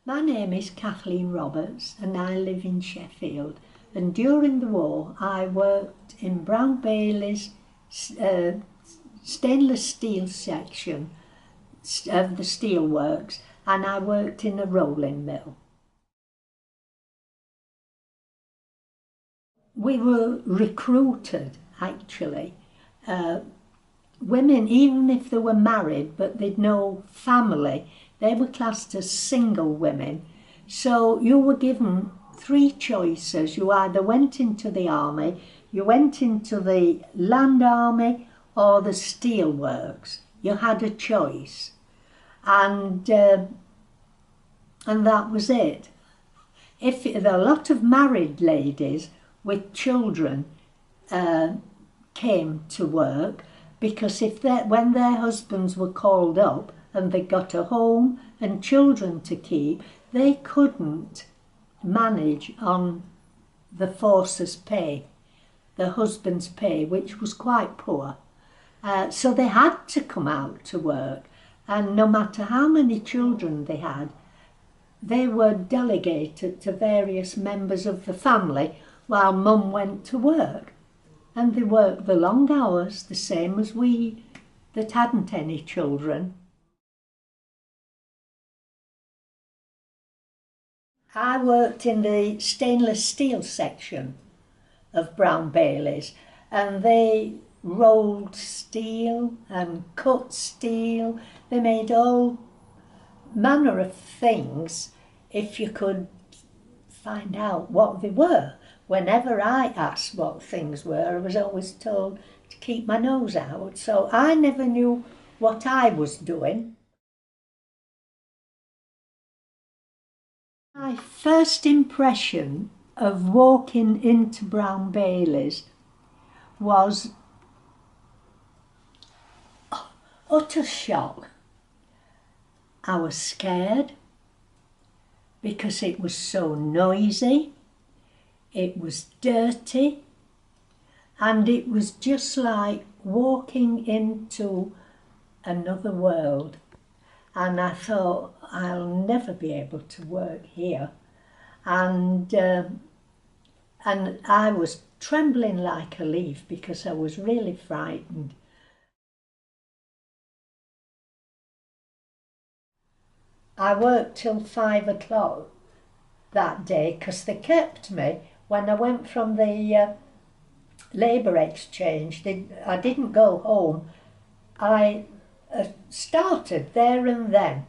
My name is Kathleen Roberts and I live in Sheffield, and during the war I worked in Brown Bayley's stainless steel section of the steelworks, and I worked in a rolling mill. We were recruited actually. Women, even if they were married but they'd no family, they were classed as single women. So you were given three choices. You either went into the army, you went into the land army, or the steelworks. You had a choice, and that was it. If there are a lot of married ladies with children came to work, because when their husbands were called up and they got a home and children to keep, they couldn't manage on the force's pay, the husband's pay, which was quite poor. So they had to come out to work, and no matter how many children they had, they were delegated to various members of the family while mum went to work. And they worked the long hours, the same as we that hadn't any children. I worked in the stainless steel section of Brown Bayley's, and they rolled steel and cut steel. They made all manner of things if you could find out what they were. Whenever I asked what things were, I was always told to keep my nose out, so I never knew what I was doing. My first impression of walking into Brown Bayley's was utter shock. I was scared because it was so noisy. It was dirty, and it was just like walking into another world. And I thought, I'll never be able to work here. And I was trembling like a leaf because I was really frightened. I worked till 5 o'clock that day because they kept me. When I went from the labour exchange, I didn't go home. I started there and then.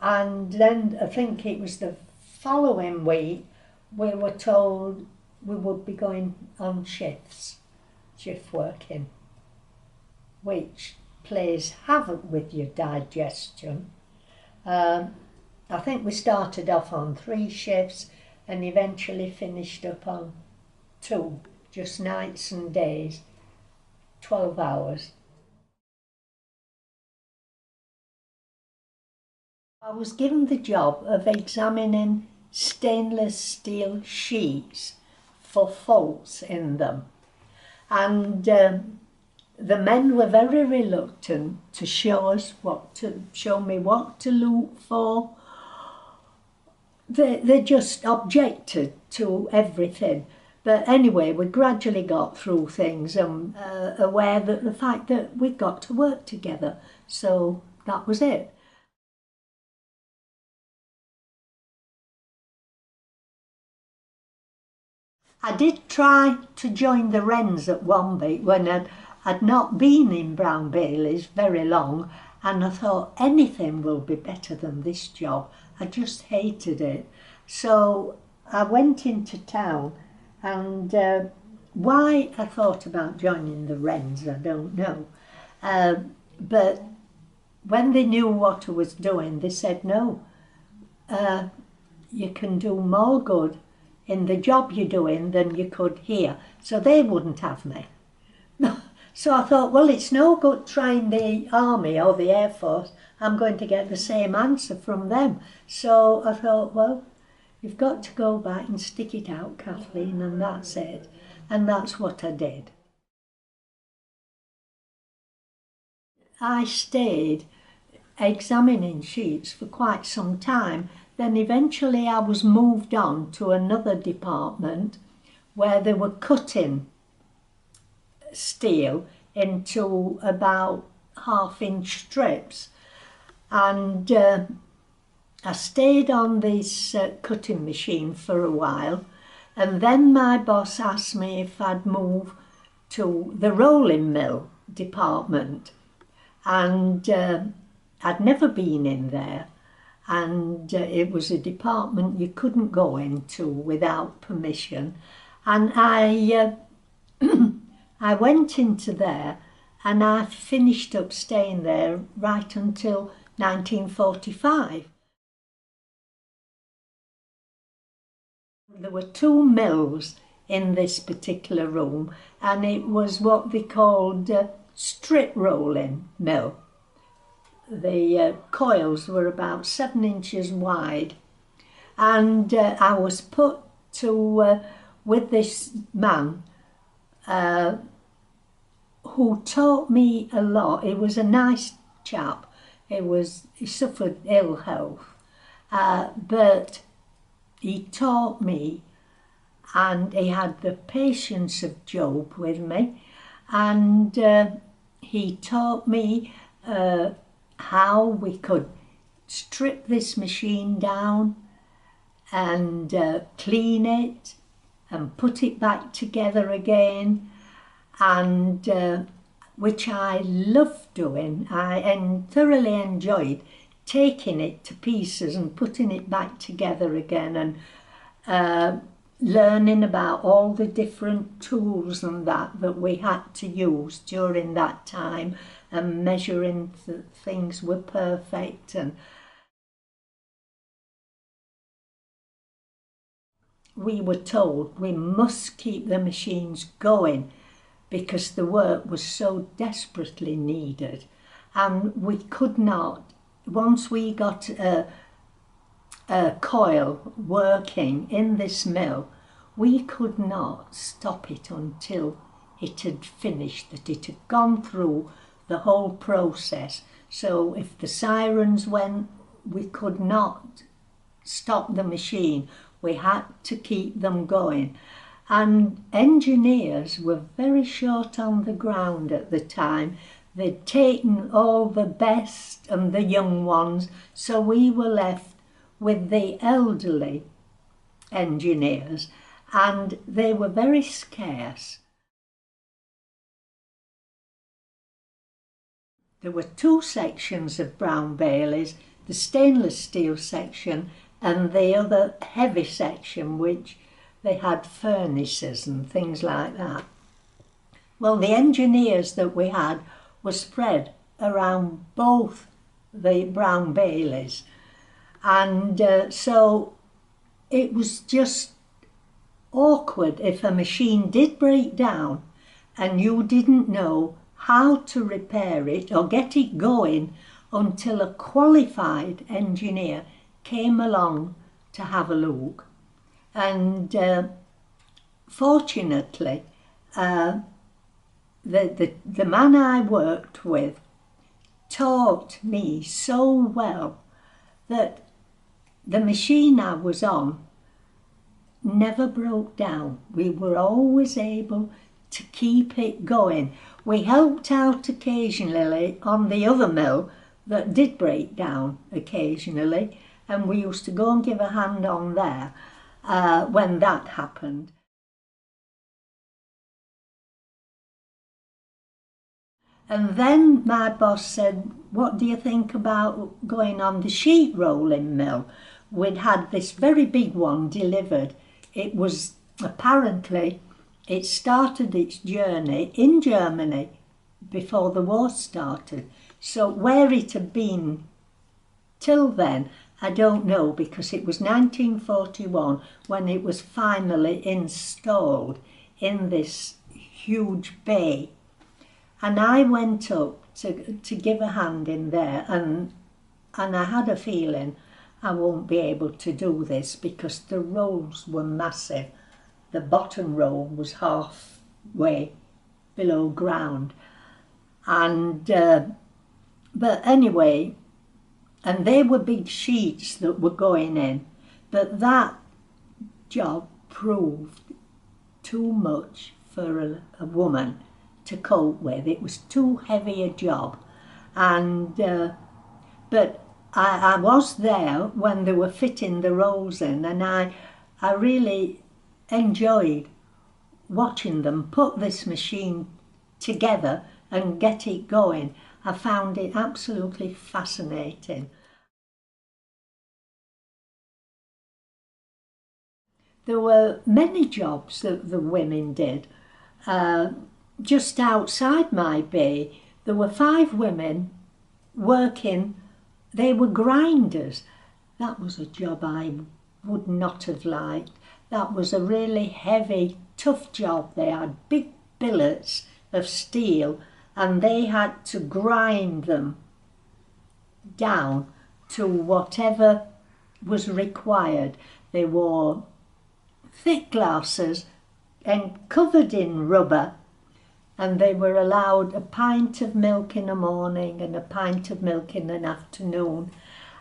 And then I think it was the following week we were told we would be going on shifts, shift working, which plays havoc with your digestion. I think we started off on 3 shifts and eventually finished up on 2, just nights and days, 12 hours. I was given the job of examining stainless steel sheets for faults in them, and the men were very reluctant to show me what to look for. They just objected to everything. But anyway, we gradually got through things and aware that the fact that we'd got to work together. So that was it. I did try to join the Wrens at one bit when I'd not been in Brown Bayley's very long, and I thought anything will be better than this job. I just hated it. So I went into town, and why I thought about joining the Wrens, I don't know. But when they knew what I was doing, they said, no, you can do more good in the job you're doing than you could here. So they wouldn't have me. So I thought, well, it's no good trying the Army or the Air Force. I'm going to get the same answer from them. So I thought, well, you've got to go back and stick it out, Kathleen, and that's it. And that's what I did. I stayed examining sheets for quite some time. then eventually I was moved on to another department where they were cutting steel into about 1/2-inch strips, and I stayed on this cutting machine for a while, and then my boss asked me if I'd move to the rolling mill department, and I'd never been in there, and it was a department you couldn't go into without permission, and I I went into there, and I finished up staying there right until 1945. There were 2 mills in this particular room, and it was what they called strip rolling mill. The coils were about 7 inches wide, and I was put to with this man who taught me a lot. He was a nice chap. He suffered ill health, but he taught me, and he had the patience of Job with me, and he taught me how we could strip this machine down and clean it and put it back together again, and which I loved doing. I thoroughly enjoyed taking it to pieces and putting it back together again, and learning about all the different tools and that we had to use during that time, and measuring things were perfect. And we were told we must keep the machines going because the work was so desperately needed, and we could not, once we got a coil working in this mill, we could not stop it until it had finished, that it had gone through the whole process. So if the sirens went, we could not stop the machine. We had to keep them going. And engineers were very short on the ground at the time. They'd taken all the best and the young ones, so we were left with the elderly engineers, and they were very scarce. There were 2 sections of Brown Baileys, the stainless steel section and the other heavy section, which they had furnaces and things like that. Well, the engineers that we had were spread around both the Brown Baileys, and so it was just awkward if a machine did break down and you didn't know how to repair it or get it going until a qualified engineer came along to have a look. And fortunately, the man I worked with taught me so well that the machine I was on never broke down. We were always able to keep it going. We helped out occasionally on the other mill that did break down occasionally, and we used to go and give a hand on there when that happened. And then my boss said, "What do you think about going on the sheet rolling mill?" We'd had this very big one delivered. It was apparently, it started its journey in Germany before the war started. So where it had been till then, I don't know, because it was 1941 when it was finally installed in this huge bay. And I went up to give a hand in there, and I had a feeling I won't be able to do this because the rolls were massive. The bottom roll was halfway below ground. And but anyway, and they were big sheets that were going in, but that job proved too much for a woman to cope with. It was too heavy a job, and but I was there when they were fitting the rolls in, and I really enjoyed watching them put this machine together and get it going. I found it absolutely fascinating. There were many jobs that the women did. Just outside my bay, there were 5 women working. They were grinders. That was a job I would not have liked. That was a really heavy, tough job. They had big billets of steel and they had to grind them down to whatever was required. They wore thick glasses and covered in rubber, and they were allowed a pint of milk in the morning and a pint of milk in the afternoon,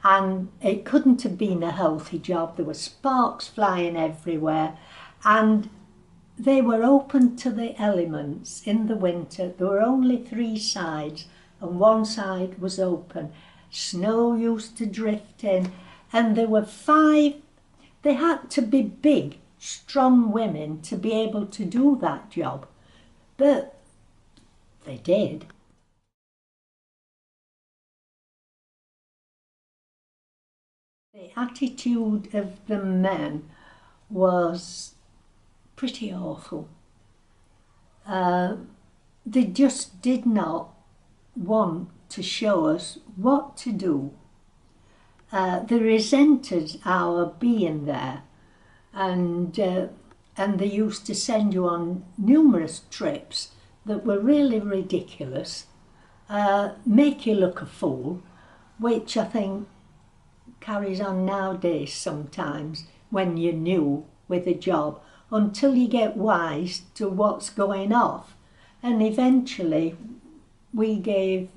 and it couldn't have been a healthy job. There were sparks flying everywhere, and they were open to the elements in the winter. There were only 3 sides and one side was open. Snow used to drift in, and there were 5. They had to be big, strong women to be able to do that job, but they did. The attitude of the men was pretty awful. They just did not want to show us what to do. They resented our being there, and they used to send you on numerous trips that were really ridiculous, make you look a fool, which I think carries on nowadays sometimes when you're new with a job, until you get wise to what's going off. And eventually we gave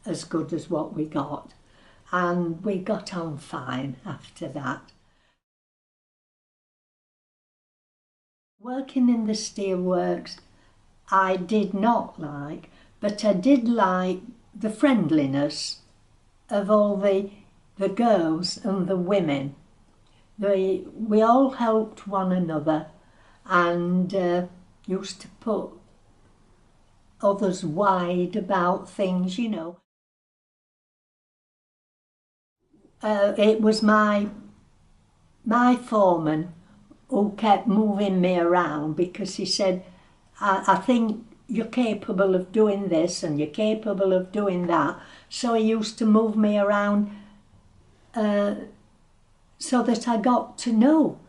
as good as what we got, and we got on fine after that. Working in the steelworks I did not like, but I did like the friendliness of all the girls and the women. We all helped one another and used to put others wide about things, you know. It was my foreman who kept moving me around, because he said, I think you're capable of doing this and you're capable of doing that. So he used to move me around so that I got to know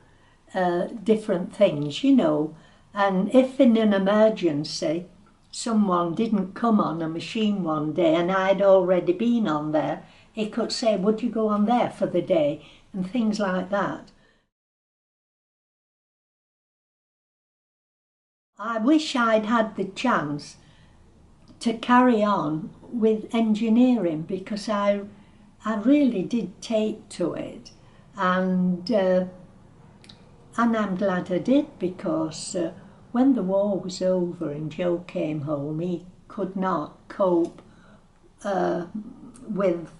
different things, you know. And if in an emergency someone didn't come on a machine one day and I'd already been on there, he could say, would you go on there for the day, and things like that. I wish I'd had the chance to carry on with engineering, because I really did take to it, and I'm glad I did, because when the war was over and Joe came home, he could not cope with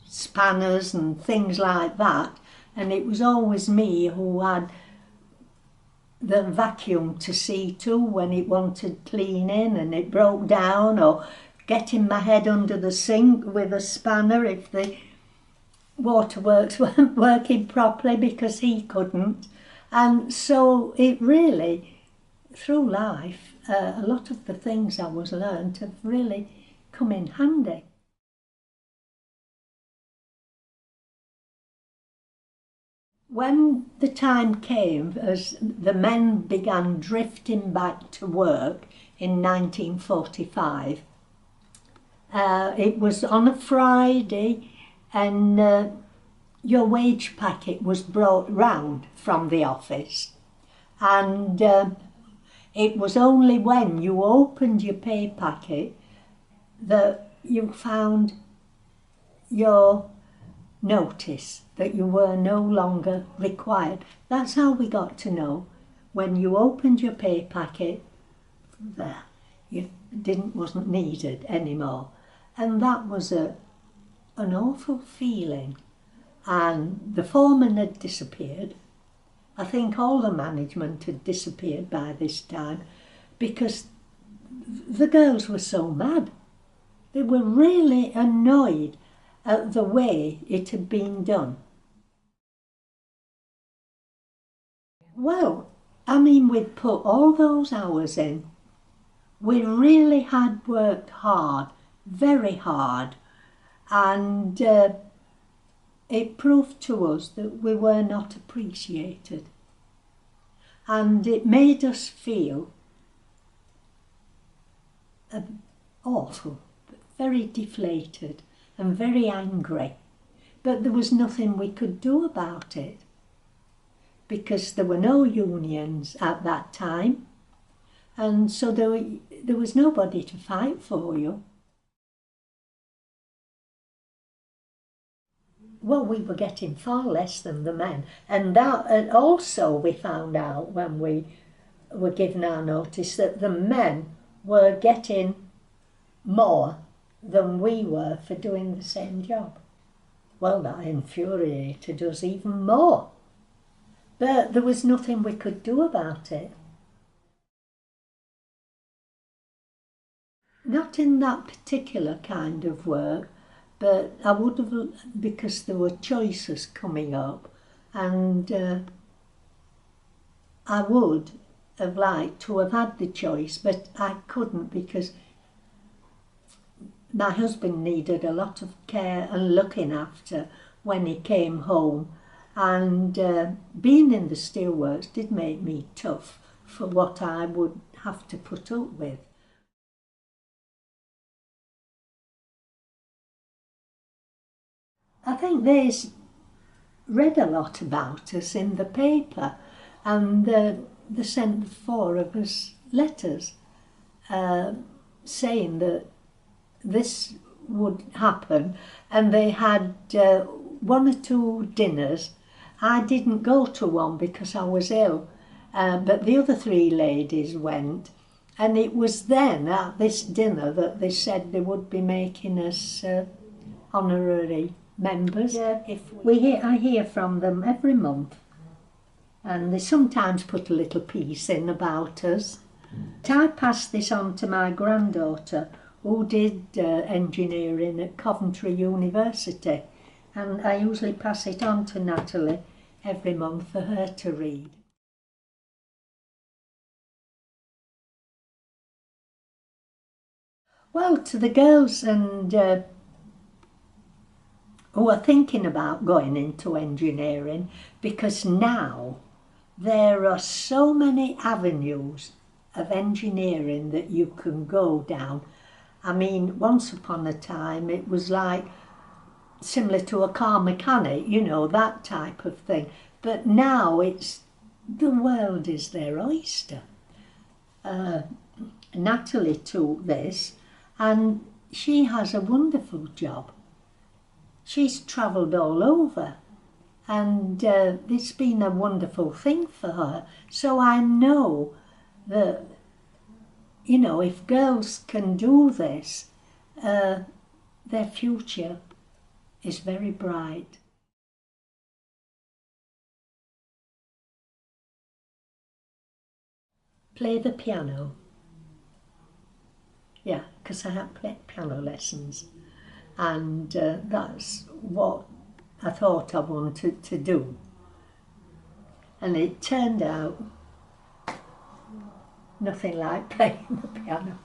spanners and things like that, and it was always me who had the vacuum to see to when it wanted cleaning and it broke down, or getting my head under the sink with a spanner if the waterworks weren't working properly, because he couldn't. And so it really, through life, a lot of the things I was learned have really come in handy. When the time came, as the men began drifting back to work in 1945, it was on a Friday, and your wage packet was brought round from the office, and it was only when you opened your pay packet that you found your notice that you were no longer required. That's how we got to know. When you opened your pay packet, there, you wasn't needed anymore. And that was an awful feeling. And the foreman had disappeared. I think all the management had disappeared by this time because the girls were so mad. They were really annoyed at the way it had been done. Well, I mean, we'd put all those hours in. We really had worked hard, very hard, and it proved to us that we were not appreciated. And it made us feel awful, very deflated and very angry. But there was nothing we could do about it because there were no unions at that time, and so there was nobody to fight for you. Well, we were getting far less than the men, and that also we found out when we were given our notice that the men were getting more than we were for doing the same job. Well, that infuriated us even more, but there was nothing we could do about it. Not in that particular kind of work, but I would have, because there were choices coming up, and I would have liked to have had the choice, but I couldn't because my husband needed a lot of care and looking after when he came home, and being in the steelworks did make me tough for what I would have to put up with. I think they read a lot about us in the paper, and they sent the four of us letters saying that this would happen, and they had one or two dinners. I didn't go to one because I was ill, but the other three ladies went, and it was then at this dinner that they said they would be making us honorary members. Yeah. I hear from them every month, and they sometimes put a little piece in about us. I passed this on to my granddaughter, who did engineering at Coventry University, and I usually pass it on to Natalie every month for her to read. Well, to the girls and who are thinking about going into engineering, because now there are so many avenues of engineering that you can go down. I mean, once upon a time it was like similar to a car mechanic, you know, that type of thing. But now the world is their oyster. Natalie took this and she has a wonderful job. She's travelled all over, and it's been a wonderful thing for her. So I know that, you know, if girls can do this, their future is very bright. Play the piano. Yeah, because I had piano lessons. And that's what I thought I wanted to do. And it turned out nothing like playing the piano.